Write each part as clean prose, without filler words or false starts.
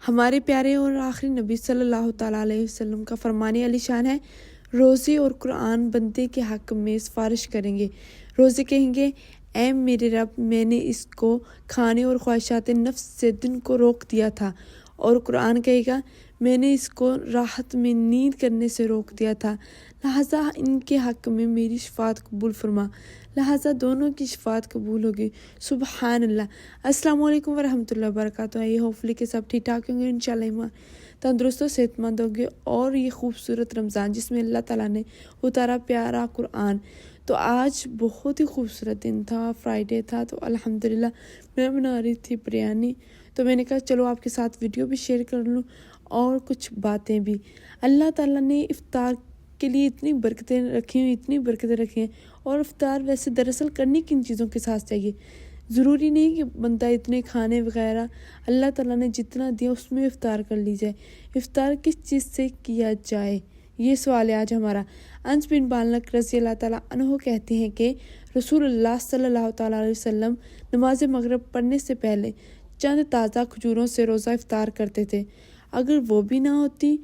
ہمارے پیارے اور آخری نبی صلی اللہ تعالیٰ علیہ وسلم کا فرمان علی شان ہے، روزے اور قرآن بندے کے حق میں سفارش کریں گے۔ روزے کہیں گے، اے میرے رب، میں نے اس کو کھانے اور خواہشات نفس سے دن کو روک دیا تھا، اور قرآن کہے گا، میں نے اس کو راحت میں نیند کرنے سے روک دیا تھا، لہٰذا ان کے حق میں میری شفاعت قبول فرما۔ لہٰذا دونوں کی شفاعت قبول ہوگی۔ سبحان اللہ۔ السلام علیکم ورحمۃ اللہ وبرکاتہ۔ یہ ہوپفلی کہ سب ٹھیک ٹھاک ہوں گے، انشاءاللہ ایمان تندرست و صحت مند ہوں گے، اور یہ خوبصورت رمضان جس میں اللہ تعالیٰ نے اتارا پیارا قرآن۔ تو آج بہت ہی خوبصورت دن تھا، فرائیڈے تھا، تو الحمدللہ میں بنا رہی تھی بریانی، تو میں نے کہا چلو آپ کے ساتھ ویڈیو بھی شیئر کر لوں اور کچھ باتیں بھی۔ اللہ تعالیٰ نے افطار کے لیے اتنی برکتیں رکھی ہیں، اتنی برکتیں رکھی ہیں، اور افطار ویسے دراصل کرنی کن چیزوں کے ساتھ چاہیے؟ ضروری نہیں کہ بندہ اتنے کھانے وغیرہ، اللہ تعالیٰ نے جتنا دیا اس میں افطار کر لی جائے۔ افطار کس چیز سے کیا جائے، یہ سوال ہے آج ہمارا۔ انس بن مالک رضی اللہ تعالیٰ عنہ کہتے ہیں کہ رسول اللہ صلی اللہ تعالیٰ علیہ وسلم نماز مغرب پڑھنے سے پہلے چند تازہ کھجوروں سے روزہ افطار کرتے تھے۔ اگر وہ بھی نہ ہوتی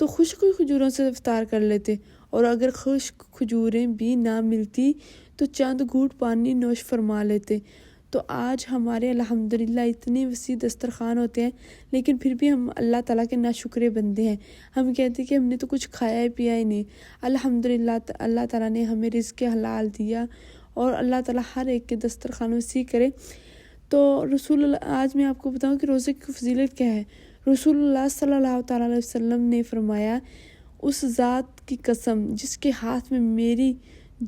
تو خشک کھجوروں سے افطار کر لیتے، اور اگر خشک کھجوریں بھی نہ ملتی تو چند گھونٹ پانی نوش فرما لیتے۔ تو آج ہمارے الحمدللہ اتنے وسیع دسترخوان ہوتے ہیں، لیکن پھر بھی ہم اللہ تعالیٰ کے ناشکرے بندے ہیں۔ ہم کہتے ہیں کہ ہم نے تو کچھ کھایا ہی پیا ہی نہیں۔ الحمدللہ اللہ تعالیٰ نے ہمیں رزق حلال دیا، اور اللہ تعالیٰ ہر ایک کے دسترخوان وسیع کرے۔ تو آج میں آپ کو بتاؤں کہ روزے کی فضیلت کیا ہے۔ رسول اللہ صلی اللہ تعالیٰ علیہ وسلم نے فرمایا، اس ذات کی قسم جس کے ہاتھ میں میری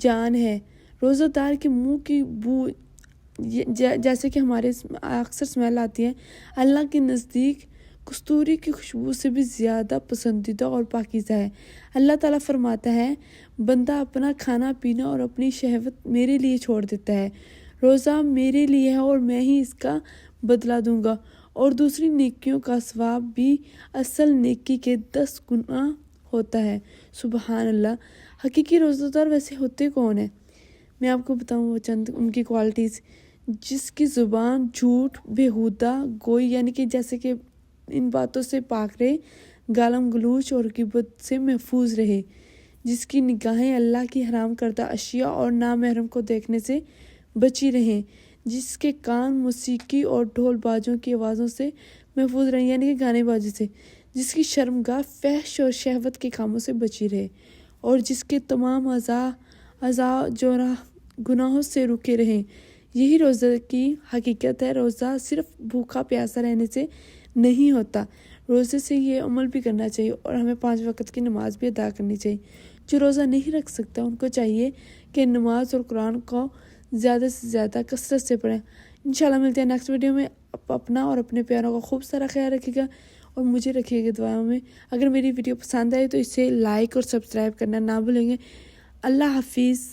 جان ہے، روزہ دار کے منہ کی بو جیسے کہ ہمارے اکثر اسمیل آتی ہے، اللہ کے نزدیک کستوری کی خوشبو سے بھی زیادہ پسندیدہ اور پاکیزہ ہے۔ اللہ تعالیٰ فرماتا ہے، بندہ اپنا کھانا پینا اور اپنی شہوت میرے لیے چھوڑ دیتا ہے، روزہ میرے لیے ہے اور میں ہی اس کا بدلہ دوں گا، اور دوسری نیکیوں کا ثواب بھی اصل نیکی کے 10 گنا ہوتا ہے۔ سبحان اللہ۔ حقیقی روزہ دار ویسے ہوتے کون ہیں؟ میں آپ کو بتاؤں وہ چند ان کی کوالٹیز، جس کی زبان جھوٹ، بیہودہ گوئی یعنی کہ جیسے کہ ان باتوں سے پاک رہے، گالم گلوچ اور غیبت سے محفوظ رہے، جس کی نگاہیں اللہ کی حرام کردہ اشیاء اور نامحرم کو دیکھنے سے بچی رہیں، جس کے کان موسیقی اور ڈھول بازوں کی آوازوں سے محفوظ رہیں یعنی کہ گانے بازی سے، جس کی شرمگاہ فحش اور شہوت کے کاموں سے بچی رہے، اور جس کے تمام اعضاء جوارح گناہوں سے رکے رہیں۔ یہی روزہ کی حقیقت ہے۔ روزہ صرف بھوکا پیاسا رہنے سے نہیں ہوتا، روزے سے یہ عمل بھی کرنا چاہیے، اور ہمیں 5 وقت کی نماز بھی ادا کرنی چاہیے۔ جو روزہ نہیں رکھ سکتا ان کو چاہیے کہ نماز اور قرآن کو زیادہ سے زیادہ کثرت سے پڑھیں۔ انشاءاللہ ملتے ہیں نیکسٹ ویڈیو میں۔ اپنا اور اپنے پیاروں کا خوب سارا خیال رکھیے گا، اور مجھے رکھیے گا دعاؤں میں۔ اگر میری ویڈیو پسند آئے تو اسے لائک اور سبسکرائب کرنا نہ بھولیں گے۔ اللہ حافظ۔